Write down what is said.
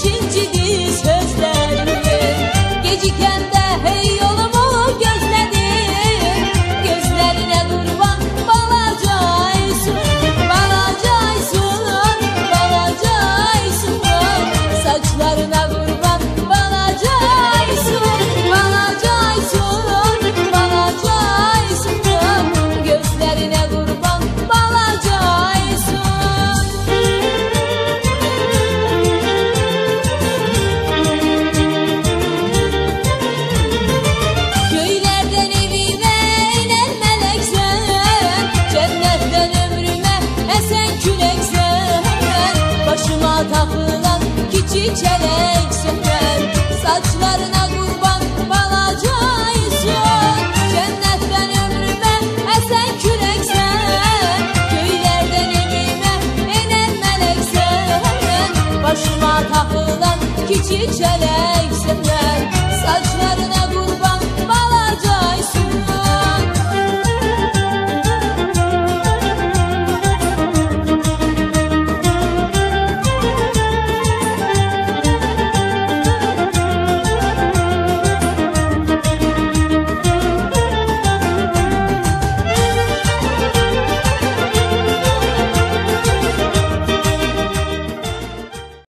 incidir sözlerim. Gecikəndə hey yolumu gözlədim. Gözlərinə qurban balacaysan, balacaysan, balacaysan. Saçlarına qurban balacaysan, balacaysan, balacaysan. Gözlərinə qurban balacaysan. Göylərdən evimə inen mələksən, cənnətdən ömrümə əsən küləksən. Başıma taxılan kiçik çələk